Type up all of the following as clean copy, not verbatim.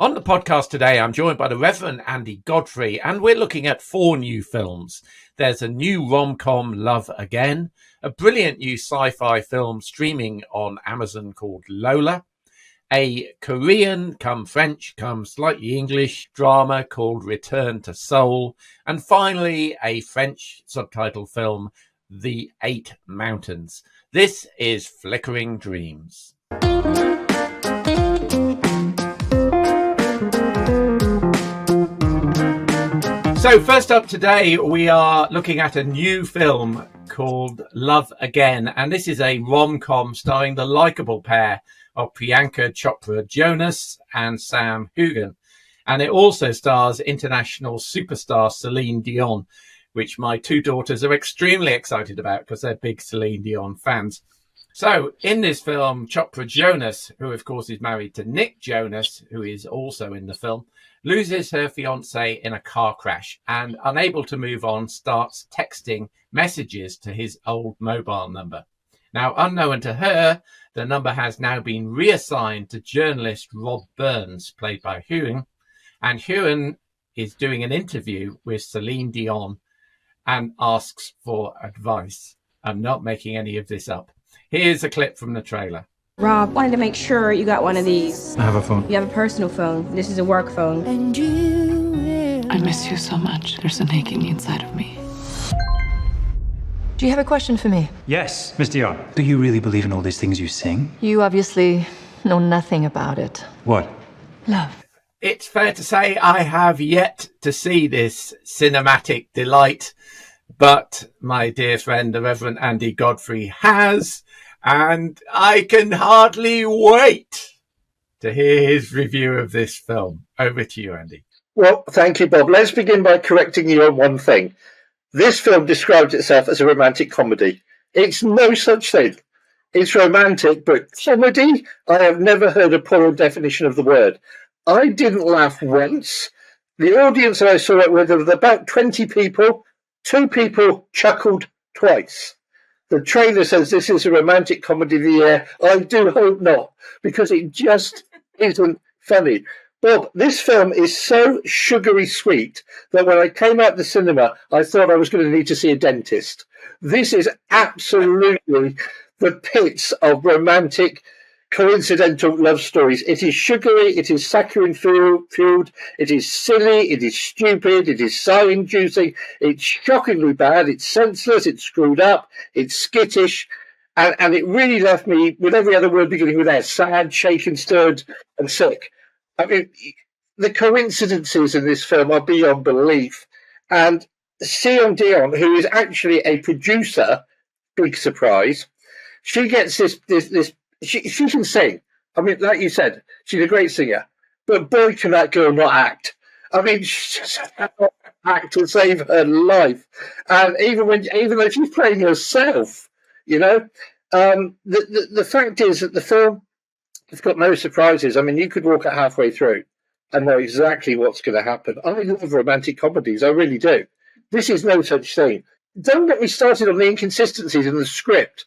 On the podcast today, I'm joined by the Reverend Andy Godfrey, and we're looking at 4 new films. There's a new rom-com, Love Again, a brilliant new sci-fi film streaming on Amazon called Lola, a Korean, come French, come slightly English drama called Return to Seoul, and finally a French subtitle film, The 8 Mountains. This is Flickering Dreams. So first up today, we are looking at a new film called Love Again. And this is a rom-com starring the likeable pair of Priyanka Chopra Jonas and Sam Hugan. And it also stars international superstar Celine Dion, which my 2 daughters are extremely excited about because they're big Celine Dion fans. So in this film, Chopra Jonas, who of course is married to Nick Jonas, who is also in the film, loses her fiancé in a car crash and, unable to move on, starts texting messages to his old mobile number. Now, unknown to her, the number has now been reassigned to journalist Rob Burns, played by Huan, and Huan is doing an interview with Celine Dion and asks for advice. I'm not making any of this up. Here's a clip from the trailer. Rob, wanted to make sure you got one of these. I have a phone. You have a personal phone. This is a work phone. I miss you so much. There's an aching inside of me. Do you have a question for me? Yes, Miss Dion. Do you really believe in all these things you sing? You obviously know nothing about it. What? Love. It's fair to say I have yet to see this cinematic delight, but my dear friend, the Reverend Andy Godfrey, has, and I can hardly wait to hear his review of this film. Over to you, Andy. Well, thank you, Bob. Let's begin by correcting you on one thing. This film describes itself as a romantic comedy. It's no such thing. It's romantic, but comedy? I have never heard a poorer definition of the word. I didn't laugh once. The audience that I saw it with was about 20 people. 2 people chuckled twice. The trailer says this is a romantic comedy of the year. I do hope not, because it just isn't funny. Bob, this film is so sugary sweet that when I came out the cinema, I thought I was going to need to see a dentist. This is absolutely the pits of romantic, coincidental love stories. It is sugary, it is saccharine-fueled, it is silly, it is stupid, it is sigh-inducing, it's shockingly bad, it's senseless, it's screwed up, it's skittish, and it really left me with every other word beginning with S: sad, shaken, stirred, and sick. I mean, the coincidences in this film are beyond belief. And Celine Dion, who is actually a producer, big surprise, she gets this. She can sing. I mean, like you said, she's a great singer. But boy, can that girl not act. I mean, she just cannot act to save her life. And even though she's playing herself, you know, the fact is that the film, it's got no surprises. I mean, you could walk it halfway through and know exactly what's going to happen. I love romantic comedies. I really do. This is no such thing. Don't get me started on the inconsistencies in the script.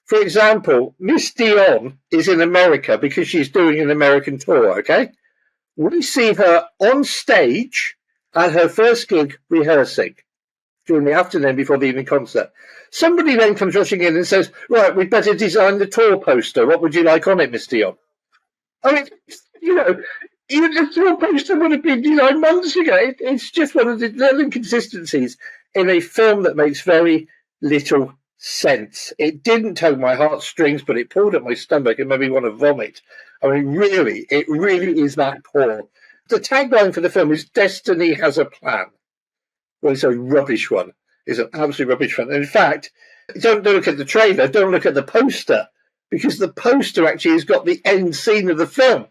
For example, Miss Dion is in America because she's doing an American tour, okay? We see her on stage at her first gig rehearsing during the afternoon before the evening concert. Somebody then comes rushing in and says, right, we'd better design the tour poster. What would you like on it, Miss Dion? I mean, you know, even the tour poster would have been designed months ago. It's just one of the little inconsistencies in a film that makes very little sense. It didn't tug my heartstrings, but it pulled at my stomach and made me want to vomit. I mean, really, it really is that poor. The tagline for the film is "Destiny has a plan." Well, it's a rubbish one. It's an absolute rubbish one. And in fact, don't look at the trailer, don't look at the poster, because the poster actually has got the end scene of the film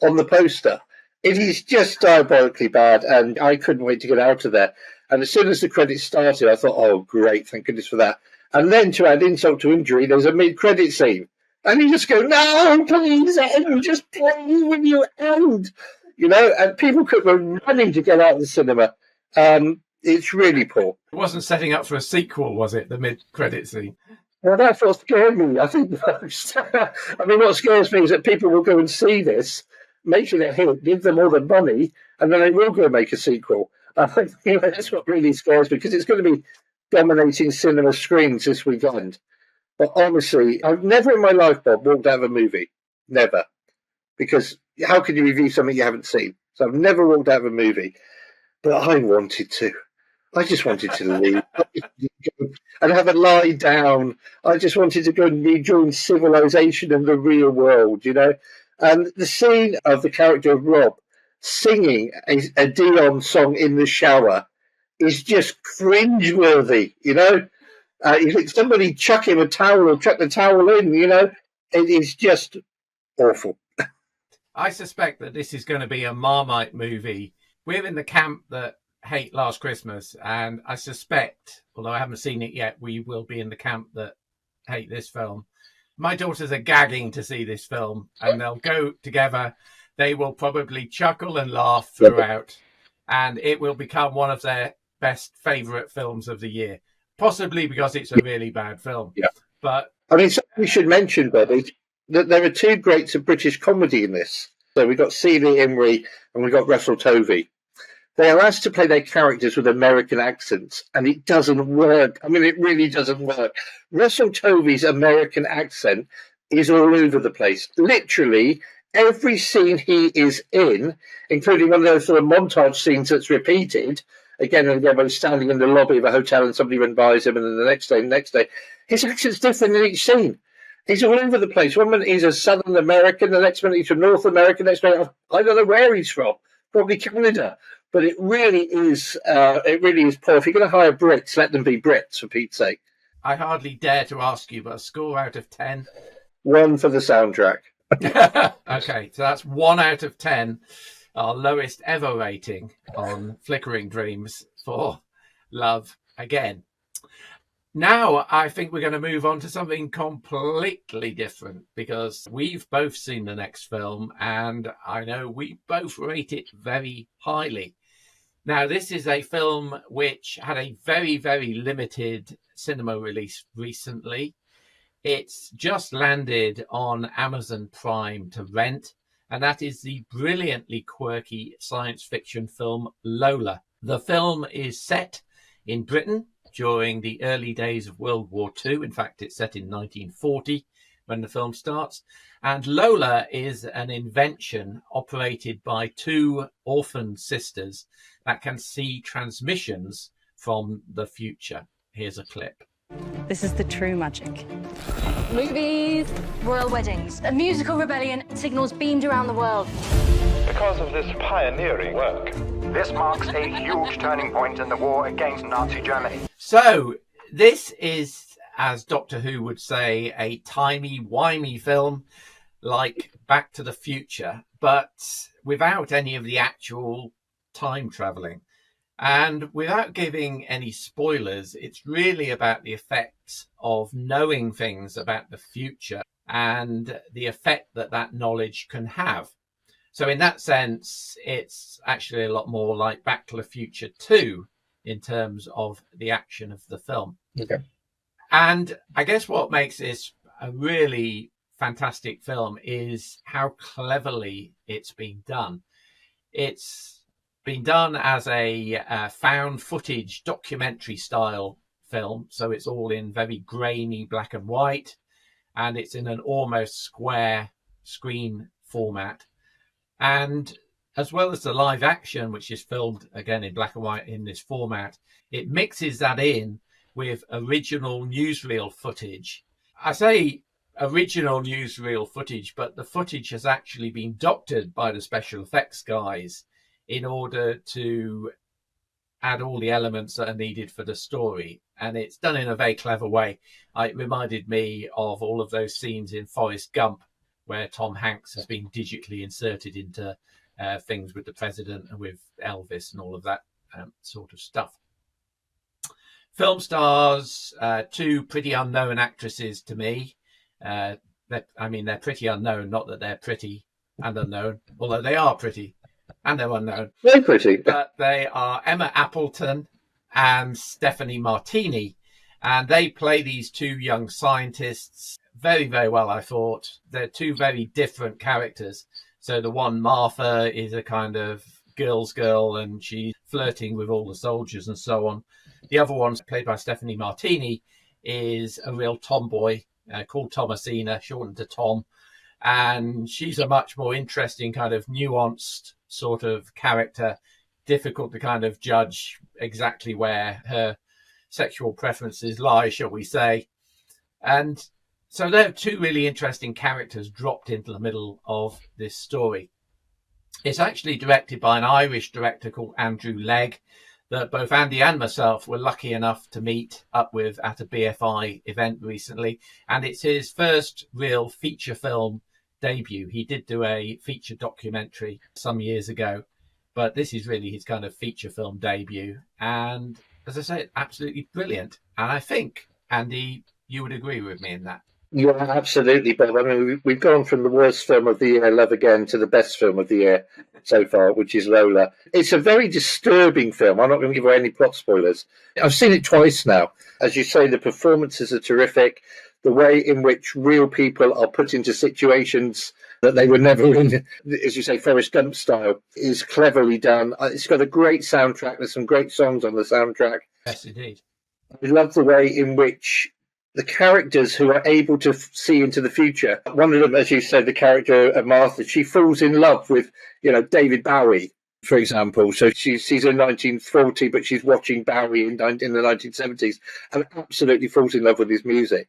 on the poster. It is just diabolically bad, and I couldn't wait to get out of there. And as soon as the credits started, I thought, oh, great, thank goodness for that. And then, to add insult to injury, there's a mid-credit scene. And you just go, no, please, end, just play with your end. You know, and people were running to get out of the cinema. It's really poor. It wasn't setting up for a sequel, was it, the mid-credit scene? Well, that's what scared me. I think, I mean, what scares me is that people will go and see this make it a hit, give them all the money, and then they will go and make a sequel. I think that's what really scares me, because it's going to be dominating cinema screens this weekend. But honestly, I've never in my life, Bob, walked out of a movie. Never. Because how can you review something you haven't seen? So I've never walked out of a movie. But I wanted to. I just wanted to leave and have a lie down. I just wanted to go and rejoin civilization and the real world, you know. And the scene of the character of Rob singing a Dion song in the shower is just cringeworthy, you know. You think somebody chuck him a towel or chuck the towel in, you know. It is just awful. I suspect that this is going to be a Marmite movie. We're in the camp that hate Last Christmas, and I suspect, although I haven't seen it yet, we will be in the camp that hate this film. My daughters are gagging to see this film, and they'll go together. They will probably chuckle and laugh throughout, and it will become one of their best favourite films of the year, possibly because it's a really bad film. Yeah. But I mean, we should mention, Bobby, that there are two greats of British comedy in this. So we've got Celine Imrie and we've got Russell Tovey. They are asked to play their characters with American accents, and it doesn't work. I mean, it really doesn't work. Russell Tovey's American accent is all over the place. Literally, every scene he is in, including one of those sort of montage scenes that's repeated, again and again, when he's standing in the lobby of a hotel and somebody runs by him, and then the next day, his accent's different in each scene. He's all over the place. One minute he's a Southern American, the next minute he's from North America, the next minute I don't know where he's from, probably Canada. But it really is poor. If you're going to hire Brits, let them be Brits, for Pete's sake. I hardly dare to ask you, but a score out of 10? 1 for the soundtrack. Okay, so that's 1 out of 10, our lowest ever rating on Flickering Dreams for Love Again. Now, I think we're going to move on to something completely different, because we've both seen the next film, and I know we both rate it very highly. Now, this is a film which had a very, very limited cinema release recently. It's just landed on Amazon Prime to rent, and that is the brilliantly quirky science fiction film Lola. The film is set in Britain during the early days of World War II. In fact, it's set in 1940 when the film starts. And Lola is an invention operated by 2 orphan sisters that can see transmissions from the future. Here's a clip. This is the true magic. Movies, royal weddings, a musical rebellion, signals beamed around the world. Because of this pioneering work, this marks a huge turning point in the war against Nazi Germany. So, this is, as Doctor Who would say, a timey-wimey film like Back to the Future, but without any of the actual time travelling. And without giving any spoilers, it's really about the effects of knowing things about the future and the effect that that knowledge can have. So in that sense, it's actually a lot more like Back to the Future 2 in terms of the action of the film. Okay. And I guess what makes this a really fantastic film is how cleverly it's been done. It's been done as a found footage documentary style film. So it's all in very grainy black and white, and it's in an almost square screen format. And as well as the live action, which is filmed again in black and white in this format, it mixes that in with original newsreel footage. I say original newsreel footage, but the footage has actually been doctored by the special effects guys in order to add all the elements that are needed for the story. And it's done in a very clever way. It reminded me of all of those scenes in Forrest Gump where Tom Hanks has been digitally inserted into things with the president and with Elvis and all of that sort of stuff. Film stars, 2 pretty unknown actresses to me. They're pretty unknown, not that they're pretty and unknown, although they are pretty and they're unknown. Very pretty. But they are Emma Appleton and Stephanie Martini, and they play these 2 young scientists very, very well, I thought. They're 2 very different characters. So the one, Martha, is a kind of girl's girl and she's flirting with all the soldiers and so on. The other one, played by Stephanie Martini, is a real tomboy called Thomasina, shortened to Tom. And she's a much more interesting kind of nuanced sort of character, difficult to kind of judge exactly where her sexual preferences lie, shall we say. And so there are two really interesting characters dropped into the middle of this story. It's actually directed by an Irish director called Andrew Legg, that both Andy and myself were lucky enough to meet up with at a BFI event recently. And it's his first real feature film debut. He did do a feature documentary some years ago, but this is really his kind of feature film debut. And as I say, absolutely brilliant. And I think, Andy, you would agree with me in that. Yeah, absolutely, Bob. I mean, we've gone from the worst film of the year, Love Again, to the best film of the year so far, which is Lola. It's a very disturbing film. I'm not going to give away any plot spoilers. I've seen it twice now. As you say, the performances are terrific. The way in which real people are put into situations that they were never in, as you say, Forrest Gump style, is cleverly done. It's got a great soundtrack. There's some great songs on the soundtrack. Yes, indeed. I love the way in which the characters who are able to see into the future, one of them, as you said, the character of Martha, she falls in love with, David Bowie, for example. So she's in 1940, but she's watching Bowie in the 1970s and absolutely falls in love with his music.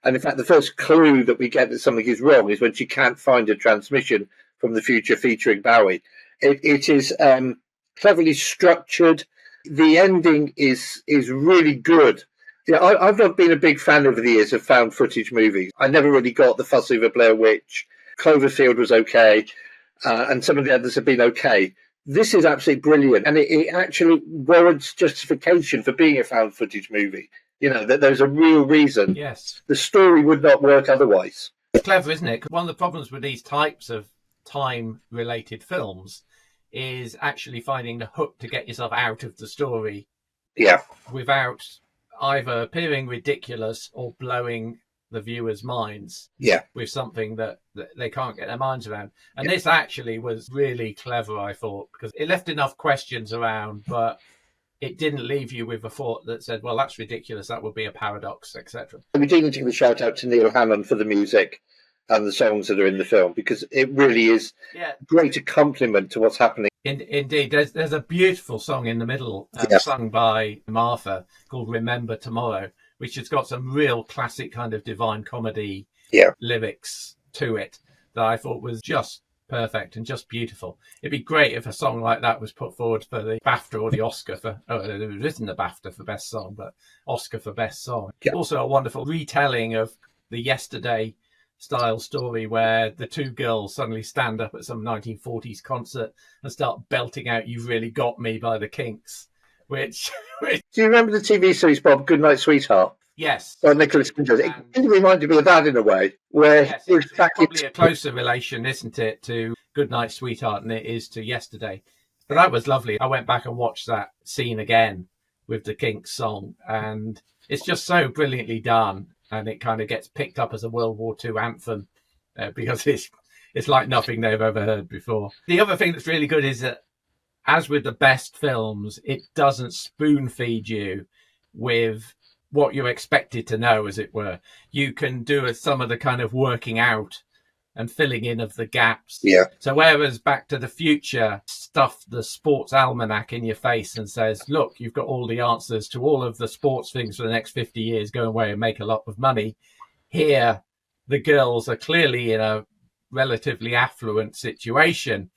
And in fact, the first clue that we get that something is wrong is when she can't find a transmission from the future featuring Bowie. It is cleverly structured. The ending is really good. Yeah, I've not been a big fan over the years of found footage movies. I never really got the fuss over Blair Witch. Cloverfield was okay, and some of the others have been okay. This is absolutely brilliant, and it actually warrants justification for being a found footage movie. That there's a real reason. Yes. The story would not work otherwise. It's clever, isn't it? One of the problems with these types of time-related films is actually finding the hook to get yourself out of the story. Yeah. Without either appearing ridiculous or blowing the viewers' minds with something that they can't get their minds around. And this actually was really clever, I thought, because it left enough questions around, but it didn't leave you with a thought that said, well, that's ridiculous, that would be a paradox, etc. We do need to give a shout out to Neil Hannon for the music and the songs that are in the film, because it really is a great accompaniment to what's happening. Indeed, there's a beautiful song in the middle sung by Martha called Remember Tomorrow, which has got some real classic kind of Divine Comedy lyrics to it that I thought was just perfect and just beautiful. It'd be great if a song like that was put forward for the BAFTA or the Oscar for, it isn't the BAFTA for Best Song, but Oscar for Best Song. Yeah. Also a wonderful retelling of the Yesterday style story where the two girls suddenly stand up at some 1940s concert and start belting out "You've Really Got Me" by the Kinks, which do you remember the TV series, Bob, Goodnight Sweetheart? Yes. By Nicholas Winters. It reminded me of that in a way, where it's probably a closer relation, isn't it, to Goodnight Sweetheart than it is to Yesterday. But that was lovely. I went back and watched that scene again with the Kinks song, and it's just so brilliantly done. And it kind of gets picked up as a World War II anthem because it's like nothing they've ever heard before. The other thing that's really good is that, as with the best films, it doesn't spoon feed you with what you're expected to know, as it were. You can do some of the kind of working out and filling in of the gaps. Yeah. So whereas Back to the Future stuffed the sports almanac in your face and says, look, you've got all the answers to all of the sports things for the next 50 years, go away and make a lot of money. Here, the girls are clearly in a relatively affluent situation.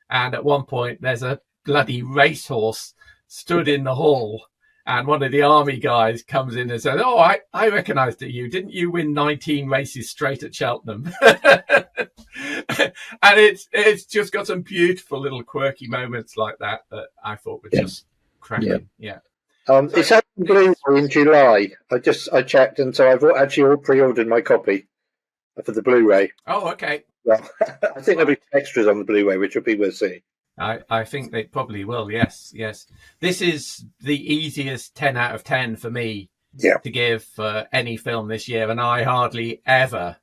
And at one point, there's a bloody racehorse stood in the hall. And one of the army guys comes in and says, oh, I recognised it, you. Didn't you win 19 races straight at Cheltenham? And it's just got some beautiful little quirky moments like that I thought were just cracking. Yeah. It's out on Blu-ray in July. I checked, and so I've actually pre-ordered my copy for the Blu-ray. Oh, okay. Well, I think there'll be extras on the Blu-ray, which will be worth seeing. I think they probably will, yes. This is the easiest 10 out of 10 for me to give for any film this year, and I hardly ever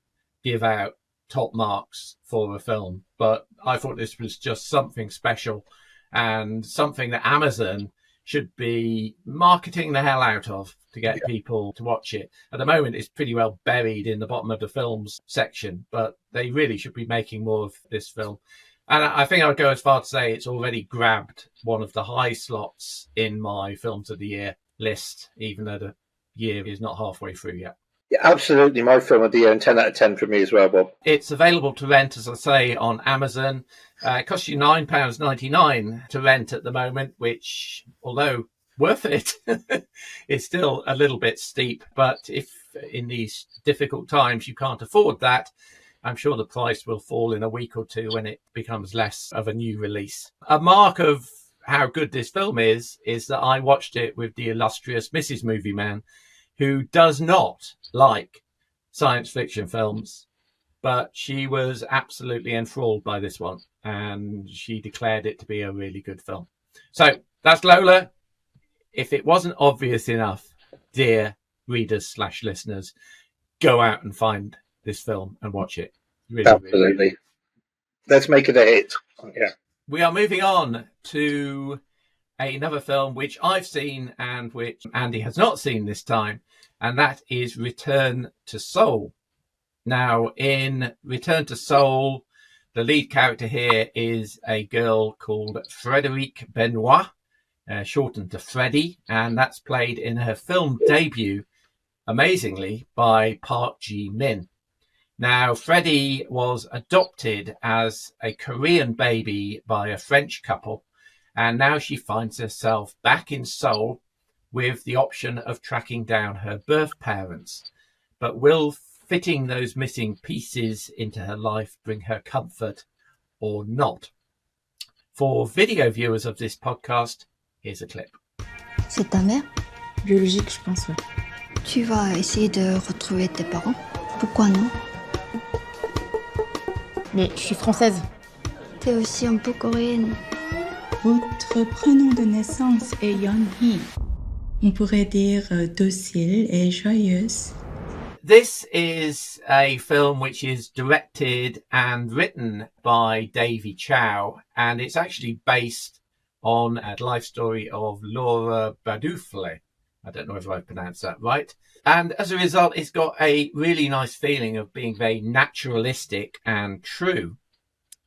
give out top marks for a film, but I thought this was just something special and something that Amazon should be marketing the hell out of to get people to watch it. At the moment, it's pretty well buried in the bottom of the films section, but they really should be making more of this film. And I think I would go as far to say it's already grabbed one of the high slots in my Films of the Year list, even though the year is not halfway through yet. Yeah, absolutely. My Film of the Year, and 10 out of 10 for me as well, Bob. It's available to rent, as I say, on Amazon. It costs you £9.99 to rent at the moment, which, although worth it, is still a little bit steep. But if in these difficult times you can't afford that, I'm sure the price will fall in a week or two when it becomes less of a new release. A mark of how good this film is that I watched it with the illustrious Mrs. Movie Man, who does not like science fiction films, but she was absolutely enthralled by this one, and she declared it to be a really good film. So that's Lola. If it wasn't obvious enough, dear readers/listeners, go out and find this film and watch it. Really, absolutely. Really. Let's make it a hit. Yeah. We are moving on to another film which I've seen and which Andy has not seen this time, and that is Return to Seoul. Now, in Return to Seoul, the lead character here is a girl called Frédérique Benoit, shortened to Freddie, and that's played in her film debut, amazingly, by Park Ji-min. Now, Freddie was adopted as a Korean baby by a French couple, and now she finds herself back in Seoul with the option of tracking down her birth parents. But will fitting those missing pieces into her life bring her comfort or not? For video viewers of this podcast, here's a clip. C'est ta mère? Biologique, je pense, ouais. Tu vas essayer de retrouver tes parents? Pourquoi non? Mais je suis française. T'es aussi un peu coréenne. Votre prénom de naissance est Yeon-hee. On pourrait dire docile et joyeuse. This is a film which is directed and written by Davy Chow, and it's actually based on a life story of Laura Badoufle. I don't know if I pronounced that right. And as a result, it's got a really nice feeling of being very naturalistic and true.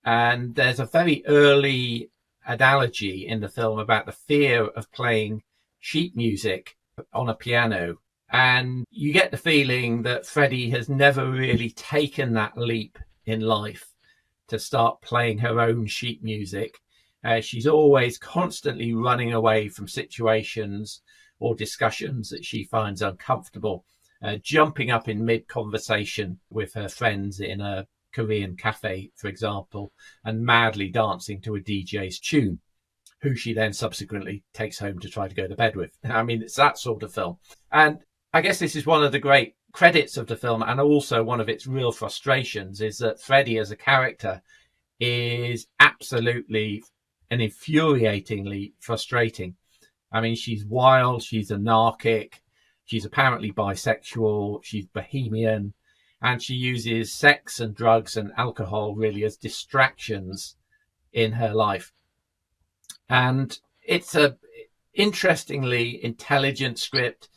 And there's a very early analogy in the film about the fear of playing sheet music on a piano. And you get the feeling that Freddie has never really taken that leap in life to start playing her own sheet music. She's always constantly running away from situations or discussions that she finds uncomfortable, jumping up in mid-conversation with her friends in a Korean cafe, for example, and madly dancing to a DJ's tune, who she then subsequently takes home to try to go to bed with. I mean, it's that sort of film. And I guess this is one of the great credits of the film, and also one of its real frustrations, is that Freddie as a character is absolutely and infuriatingly frustrating. I mean, she's wild, she's anarchic, she's apparently bisexual, she's bohemian, and she uses sex and drugs and alcohol really as distractions in her life. And it's a interestingly intelligent script,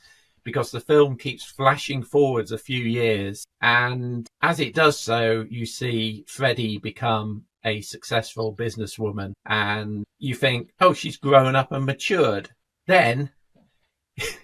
because the film keeps flashing forwards a few years. And as it does so, you see Freddie become a successful businesswoman, and you think, oh, she's grown up and matured. Then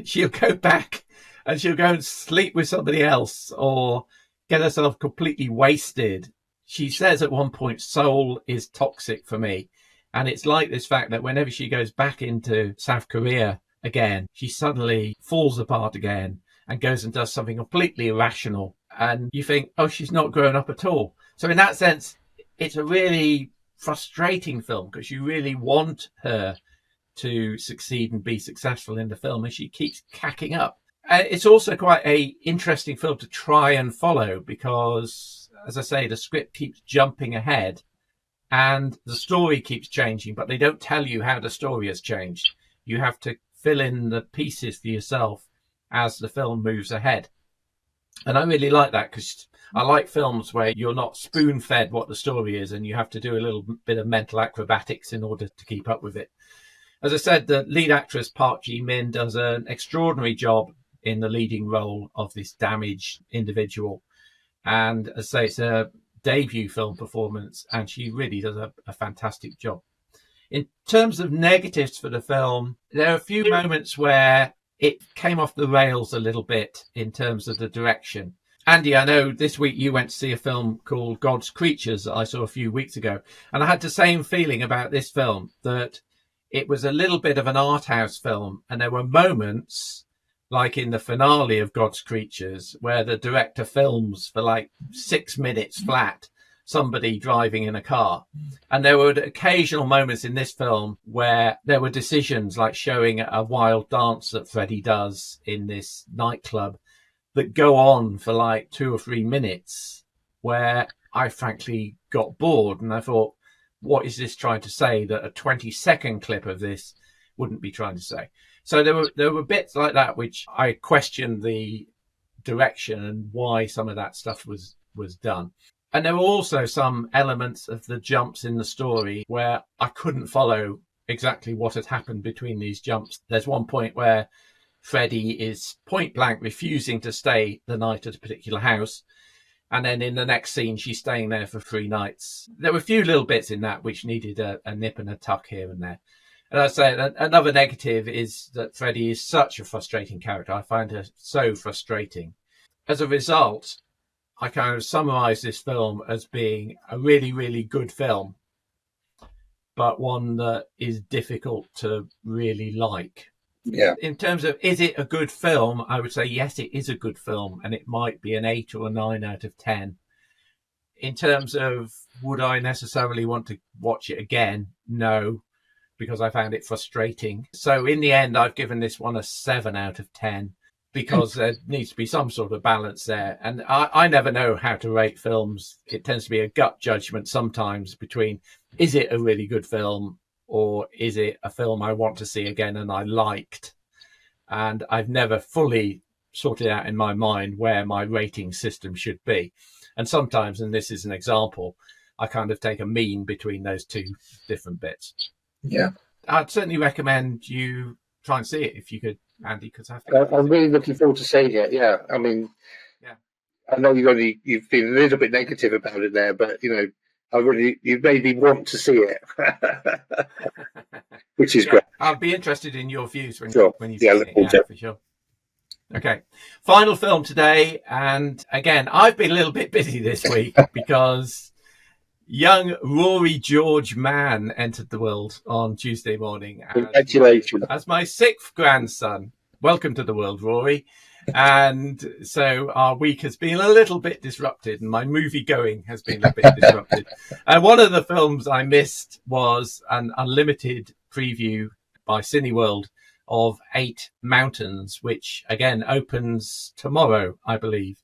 she'll go back and she'll go and sleep with somebody else or get herself completely wasted. She says at one point, Seoul is toxic for me. And it's like this fact that whenever she goes back into South Korea again, she suddenly falls apart again and goes and does something completely irrational. And you think, oh, she's not grown up at all. So in that sense, it's a really frustrating film, because you really want her to succeed and be successful in the film, and she keeps cacking up. It's also quite a interesting film to try and follow, because, as I say, the script keeps jumping ahead and the story keeps changing, but they don't tell you how the story has changed. You have to fill in the pieces for yourself as the film moves ahead. And I really like that, because I like films where you're not spoon-fed what the story is and you have to do a little bit of mental acrobatics in order to keep up with it. As I said, the lead actress Park Ji-min does an extraordinary job in the leading role of this damaged individual. And as I say, it's a debut film performance, and she really does a fantastic job. In terms of negatives for the film, there are a few moments where it came off the rails a little bit in terms of the direction. Andy, I know this week you went to see a film called God's Creatures that I saw a few weeks ago, and I had the same feeling about this film, that it was a little bit of an art house film, and there were moments, like in the finale of God's Creatures, where the director films for like 6 minutes flat somebody driving in a car. And there were occasional moments in this film where there were decisions like showing a wild dance that Freddie does in this nightclub that go on for like 2 or 3 minutes, where I frankly got bored and I thought, what is this trying to say that a 20-second clip of this wouldn't be trying to say? So there were bits like that which I questioned the direction and why some of that stuff was done. And there were also some elements of the jumps in the story where I couldn't follow exactly what had happened between these jumps. There's one point where Freddie is point blank refusing to stay the night at a particular house. And then in the next scene, she's staying there for 3 nights. There were a few little bits in that which needed a nip and a tuck here and there. And I'd say another negative is that Freddie is such a frustrating character. I find her so frustrating. As a result, I kind of summarize this film as being a really, really good film, but one that is difficult to really like. Yeah. In terms of, is it a good film? I would say, yes, it is a good film, and it might be an 8 or a 9 out of 10. In terms of, would I necessarily want to watch it again? No, because I found it frustrating. So in the end, I've given this one a 7 out of 10, because there needs to be some sort of balance there. And I never know how to rate films. It tends to be a gut judgment sometimes between, is it a really good film, or is it a film I want to see again and I liked? And I've never fully sorted out in my mind where my rating system should be. And sometimes, and this is an example, I kind of take a mean between those two different bits. Yeah. I'd certainly recommend you try and see it if you could, Andy, because I'm really looking forward to seeing it. Yeah. I mean, yeah. I know you've been a little bit negative about it there, but, you know, you've made me want to see it, which is great. I'll be interested in your views when you see it. Yeah, for sure. Okay, final film today, and again, I've been a little bit busy this week because young Rory George Mann entered the world on Tuesday morning. Congratulations! As my 6th grandson. Welcome to the world, Rory. And so our week has been a little bit disrupted, and my movie going has been a bit disrupted. And one of the films I missed was an unlimited preview by Cineworld of 8 Mountains, which again opens tomorrow, I believe,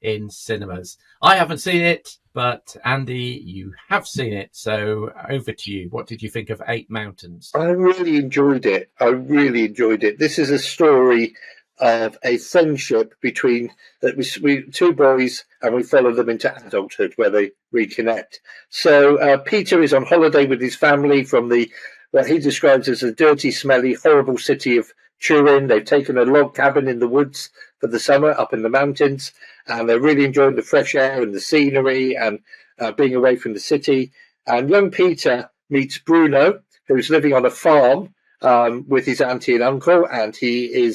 in cinemas. I haven't seen it, but Andy, you have seen it. So over to you. What did you think of 8 Mountains? I really enjoyed it. This is a story of a friendship between we 2 boys, and we follow them into adulthood where they reconnect. So Peter is on holiday with his family from what he describes as a dirty, smelly, horrible city of Turin. They've taken a log cabin in the woods for the summer up in the mountains, and they're really enjoying the fresh air and the scenery and being away from the city. And young Peter meets Bruno, who's living on a farm with his auntie and uncle, and he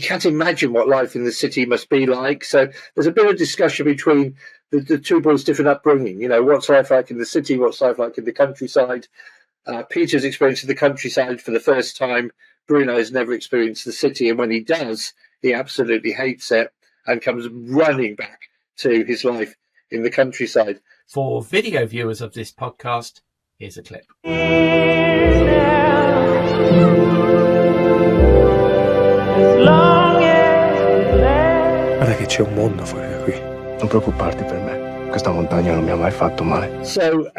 can't imagine what life in the city must be like. So there's a bit of discussion between the 2 boys' different upbringing. You know, what's life like in the city, what's life like in the countryside. Peter's experiencing the countryside for the first time. Bruno has never experienced the city, and when he does, he absolutely hates it and comes running back to his life in the countryside. For video viewers of this podcast, here's a clip. Guarda che c'è un mondo fuori da qui. Non preoccuparti per me. Questa montagna non mi ha mai fatto male. So,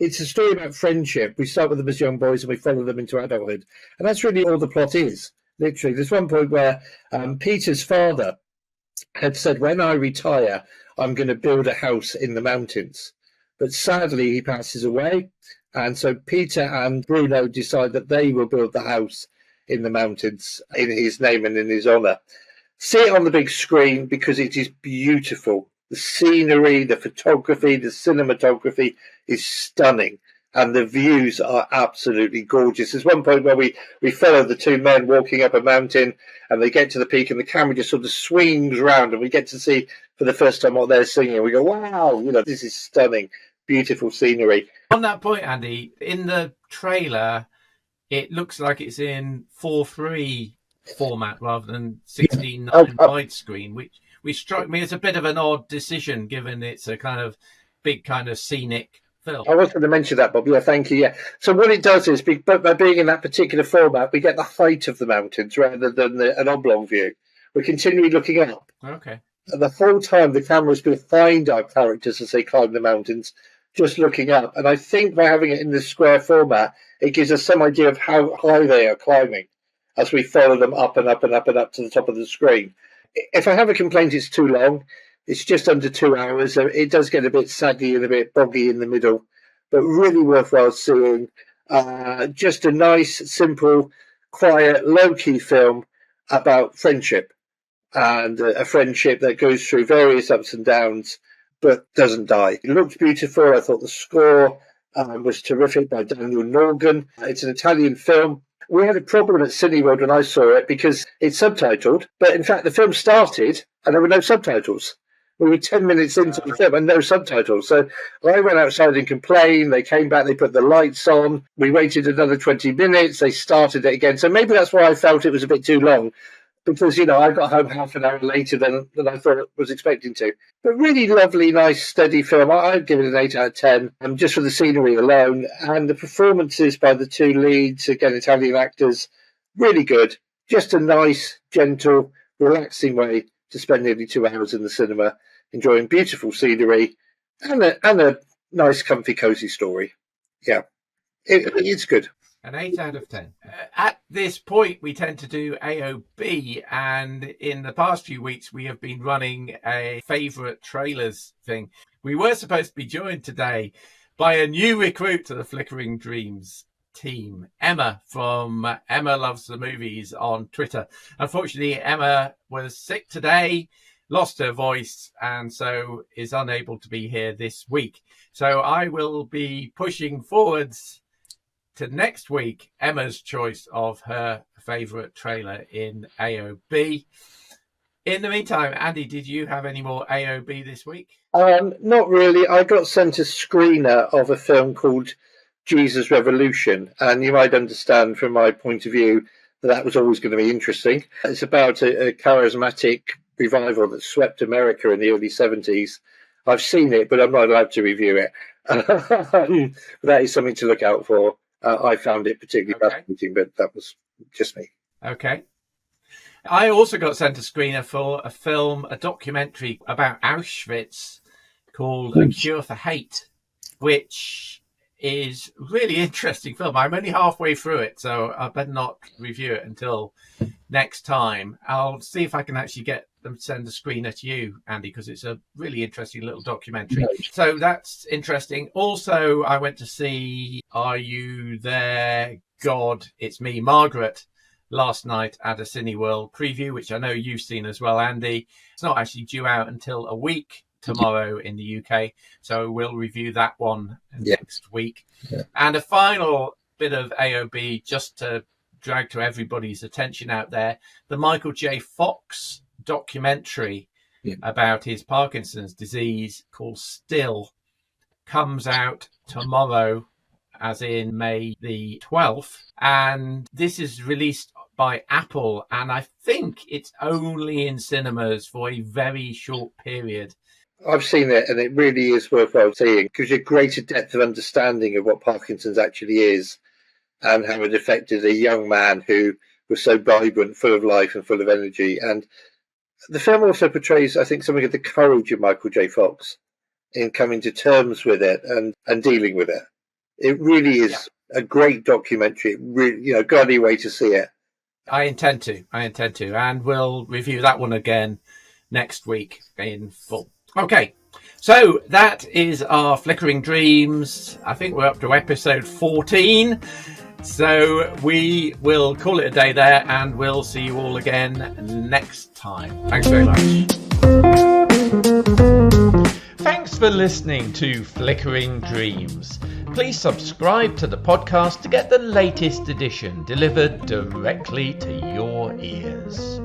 it's a story about friendship. We start with them as young boys and we follow them into adulthood. And that's really all the plot is, literally. There's one point where Peter's father had said, when I retire, I'm going to build a house in the mountains. But sadly, he passes away. And so Peter and Bruno decide that they will build the house in the mountains in his name and in his honour. See it on the big screen because it is beautiful. The scenery, the photography, the cinematography is stunning. And the views are absolutely gorgeous. There's one point where we follow the two men walking up a mountain and they get to the peak and the camera just sort of swings around and we get to see for the first time what they're singing. We go, wow, this is stunning, beautiful scenery. On that point, Andy, in the trailer, it looks like it's in 4:3 format rather than 16:9 widescreen, which struck me as a bit of an odd decision given it's a kind of big kind of scenic film. I was going to mention that, Bob. Yeah, thank you. Yeah. So what it does is, by being in that particular format, we get the height of the mountains rather than an oblong view. We're continually looking up. Okay. And the whole time, the camera's going to find our characters as they climb the mountains, just looking up. And I think by having it in the square format, it gives us some idea of how high they are climbing as we follow them up and up and up and up to the top of the screen. If I have a complaint, it's too long. It's just under 2 hours. So it does get a bit saggy and a bit boggy in the middle, but really worthwhile seeing. Just a nice, simple, quiet, low-key film about friendship and a friendship that goes through various ups and downs but doesn't die. It looks beautiful. I thought the score was terrific by Daniel Norgan. It's an Italian film. We had a problem at Cineworld when I saw it because it's subtitled, but in fact the film started and there were no subtitles. We were 10 minutes into the film and no subtitles. So I went outside and complained. They came back, they put the lights on. We waited another 20 minutes. They started it again. So maybe that's why I felt it was a bit too long because, I got home half an hour later than I thought I was expecting to. But really lovely, nice, steady film. I'd give it an 8 out of 10, just for the scenery alone. And the performances by the two leads, again, Italian actors, really good. Just a nice, gentle, relaxing way to spend nearly 2 hours in the cinema, enjoying beautiful scenery and a nice, comfy, cosy story. Yeah, it's good. An 8 out of 10. At this point, we tend to do AOB, and in the past few weeks, we have been running a favourite trailers thing. We were supposed to be joined today by a new recruit to the Flickering Dreams team, Emma from Emma Loves the Movies on Twitter. Unfortunately, Emma was sick today, lost her voice, and so is unable to be here this week. So I will be pushing forwards to next week, Emma's choice of her favourite trailer in AOB. In the meantime, Andy, did you have any more AOB this week? Not really. I got sent a screener of a film called Jesus Revolution, and you might understand from my point of view that was always going to be interesting. It's about a charismatic revival that swept America in the early 70s. I've seen it, but I'm not allowed to review it. That is something to look out for. I found it particularly fascinating, but that was just me. Okay. I also got sent a screener for a documentary about Auschwitz called A Cure for Hate, which is a really interesting film. I'm only halfway through it, so I better not review it until next time. I'll see if I can actually get them to send a screener to you, Andy, because it's a really interesting little documentary. So that's interesting. Also, I went to see Are You There, God? It's Me, Margaret, last night at a Cineworld preview, which I know you've seen as well, Andy. It's not actually due out until a week tomorrow in the UK, so we'll review that one next week. And a final bit of AOB, just to drag to everybody's attention out there, the Michael J. Fox documentary about his Parkinson's disease called Still comes out tomorrow, as in May the 12th, and this is released by Apple, and I think it's only in cinemas for a very short period. I've seen it, and it really is worthwhile seeing. It gives you a greater depth of understanding of what Parkinson's actually is and how it affected a young man who was so vibrant, full of life and full of energy. And the film also portrays, I think, something of the courage of Michael J. Fox in coming to terms with it and dealing with it. It really is a great documentary. It really, got any way to see it. I intend to, and we'll review that one again next week in full. Okay, so that is our Flickering Dreams. I think we're up to episode 14. So we will call it a day there, and we'll see you all again next time. Thanks very much. Thanks for listening to Flickering Dreams. Please subscribe to the podcast to get the latest edition delivered directly to your ears.